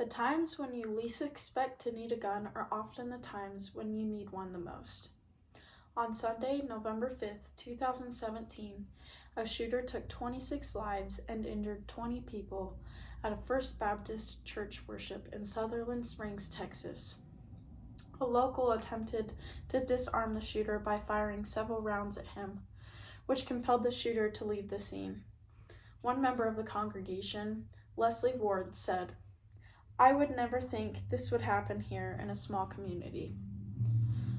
The times when you least expect to need a gun are often the times when you need one the most. On Sunday, November 5th, 2017, a shooter took 26 lives and injured 20 people at a First Baptist church worship in Sutherland Springs, Texas. A local attempted to disarm the shooter by firing several rounds at him, which compelled the shooter to leave the scene. One member of the congregation, Leslie Ward, said, "I would never think this would happen here in a small community,"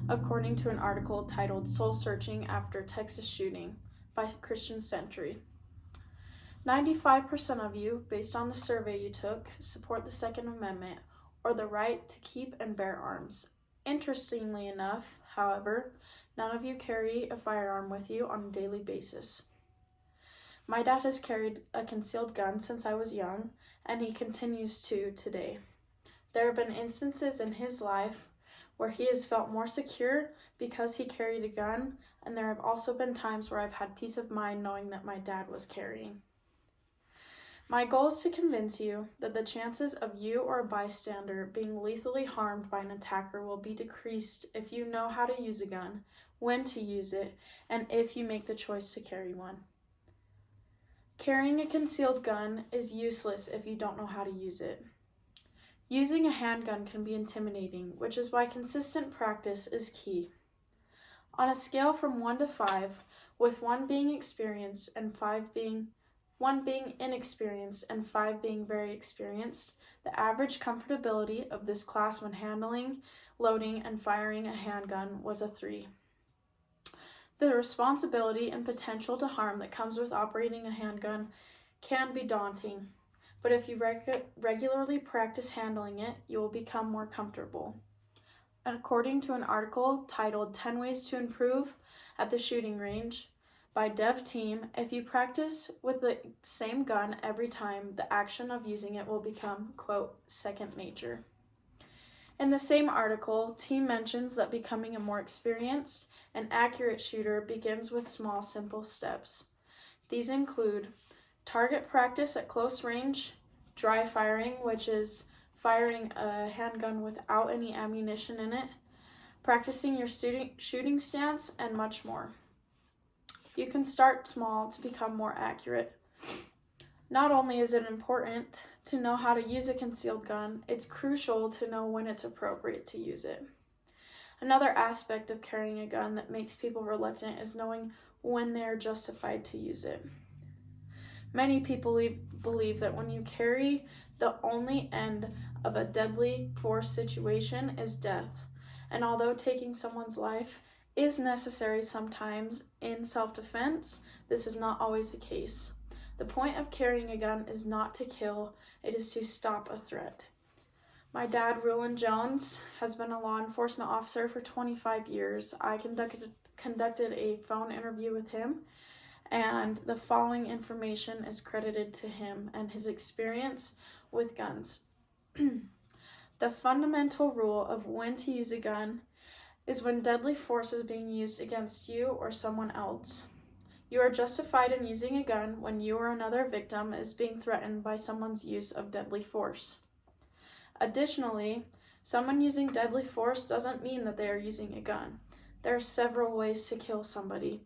according to an article titled "Soul Searching After Texas Shooting" by Christian Century. 95% of you, based on the survey you took, support the Second Amendment or the right to keep and bear arms. Interestingly enough, however, none of you carry a firearm with you on a daily basis. My dad has carried a concealed gun since I was young, and he continues to today. There have been instances in his life where he has felt more secure because he carried a gun, and there have also been times where I've had peace of mind knowing that my dad was carrying. My goal is to convince you that the chances of you or a bystander being lethally harmed by an attacker will be decreased if you know how to use a gun, when to use it, and if you make the choice to carry one. Carrying a concealed gun is useless if you don't know how to use it. Using a handgun can be intimidating, which is why consistent practice is key. On a scale from 1 to 5, with 1 being experienced and 1 being inexperienced and 5 being very experienced, the average comfortability of this class when handling, loading, and firing a handgun was a 3. The responsibility and potential to harm that comes with operating a handgun can be daunting, but if you regularly practice handling it, you will become more comfortable. According to an article titled 10 Ways to Improve at the Shooting Range by Dev Team, if you practice with the same gun every time, the action of using it will become, quote, second nature. In the same article, Team mentions that becoming a more experienced and accurate shooter begins with small, simple steps. These include target practice at close range, dry firing, which is firing a handgun without any ammunition in it, practicing your shooting stance, and much more. You can start small to become more accurate. Not only is it important to know how to use a concealed gun, it's crucial to know when it's appropriate to use it. Another aspect of carrying a gun that makes people reluctant is knowing when they are justified to use it. Many people believe that when you carry, the only end of a deadly force situation is death. And although taking someone's life is necessary sometimes in self-defense, this is not always the case. The point of carrying a gun is not to kill, it is to stop a threat. My dad, Roland Jones, has been a law enforcement officer for 25 years. I conducted a phone interview with him, and the following information is credited to him and his experience with guns. The fundamental rule of when to use a gun is when deadly force is being used against you or someone else. You are justified in using a gun when you or another victim is being threatened by someone's use of deadly force. Additionally, someone using deadly force doesn't mean that they are using a gun. There are several ways to kill somebody,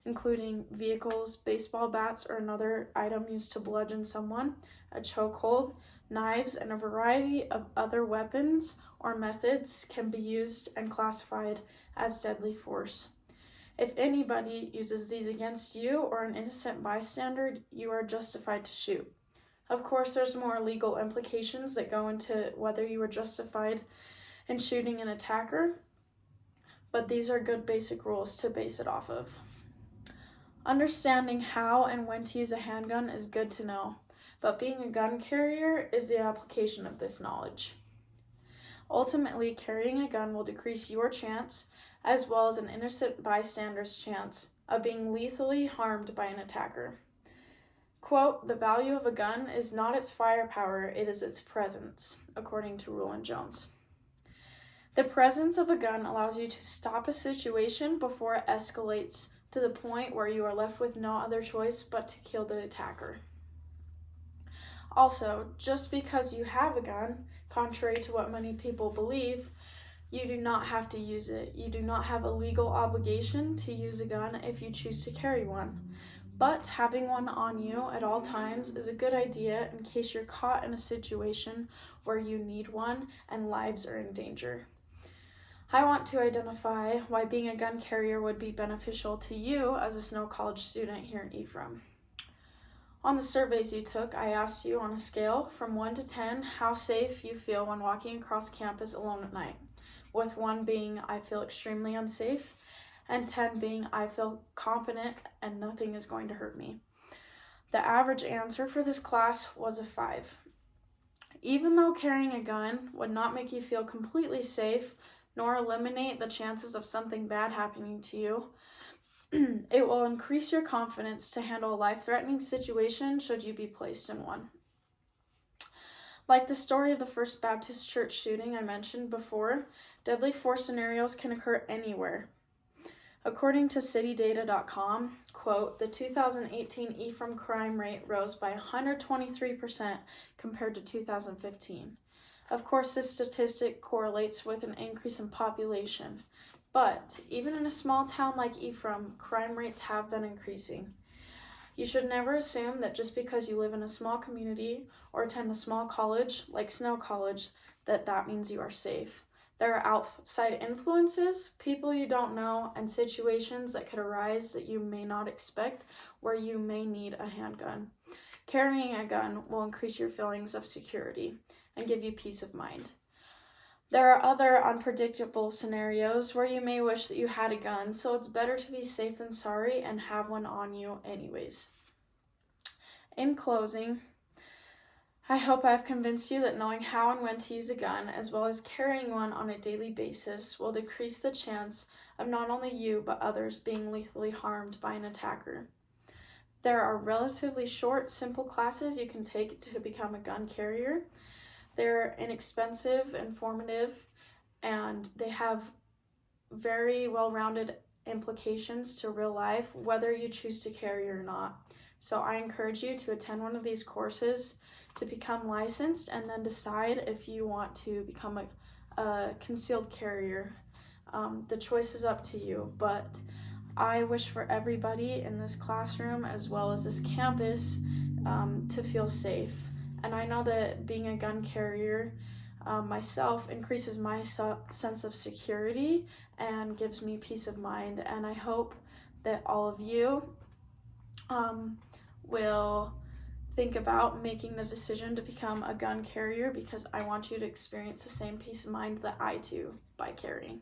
including vehicles, baseball bats, or another item used to bludgeon someone, a chokehold, knives, and a variety of other weapons or methods can be used and classified as deadly force. If anybody uses these against you or an innocent bystander, you are justified to shoot. Of course, there's more legal implications that go into whether you are justified in shooting an attacker, but these are good basic rules to base it off of. Understanding how and when to use a handgun is good to know, but being a gun carrier is the application of this knowledge. Ultimately, carrying a gun will decrease your chance, as well as an innocent bystander's chance, of being lethally harmed by an attacker. Quote, "The value of a gun is not its firepower, it is its presence," according to Roland Jones. The presence of a gun allows you to stop a situation before it escalates to the point where you are left with no other choice but to kill the attacker. Also, just because you have a gun Contrary to what many people believe, you do not have to use it. You do not have a legal obligation to use a gun if you choose to carry one. But having one on you at all times is a good idea in case you're caught in a situation where you need one and lives are in danger. I want to identify why being a gun carrier would be beneficial to you as a Snow College student here in Ephraim. On the surveys you took, I asked you on a scale from 1 to 10 how safe you feel when walking across campus alone at night, with 1 being I feel extremely unsafe, and 10 being I feel confident and nothing is going to hurt me. The average answer for this class was a 5. Even though carrying a gun would not make you feel completely safe, nor eliminate the chances of something bad happening to you, it will increase your confidence to handle a life-threatening situation should you be placed in one. Like the story of the First Baptist Church shooting I mentioned before, deadly force scenarios can occur anywhere. According to citydata.com, quote, the 2018 Ephraim crime rate rose by 123% compared to 2015. Of course, this statistic correlates with an increase in population, but even in a small town like Ephraim, crime rates have been increasing. You should never assume that just because you live in a small community or attend a small college like Snow College, that means you are safe. There are outside influences, people you don't know, and situations that could arise that you may not expect where you may need a handgun. Carrying a gun will increase your feelings of security and give you peace of mind. There are other unpredictable scenarios where you may wish that you had a gun, so it's better to be safe than sorry and have one on you anyways. In closing, I hope I've convinced you that knowing how and when to use a gun, as well as carrying one on a daily basis, will decrease the chance of not only you, but others being lethally harmed by an attacker. There are relatively short, simple classes you can take to become a gun carrier. They're inexpensive, informative, and they have very well-rounded implications to real life, whether you choose to carry or not. So I encourage you to attend one of these courses to become licensed and then decide if you want to become a concealed carrier. The choice is up to you, but I wish for everybody in this classroom as well as this campus to feel safe. And I know that being a gun carrier myself increases my sense of security and gives me peace of mind. And I hope that all of you will think about making the decision to become a gun carrier, because I want you to experience the same peace of mind that I do by carrying.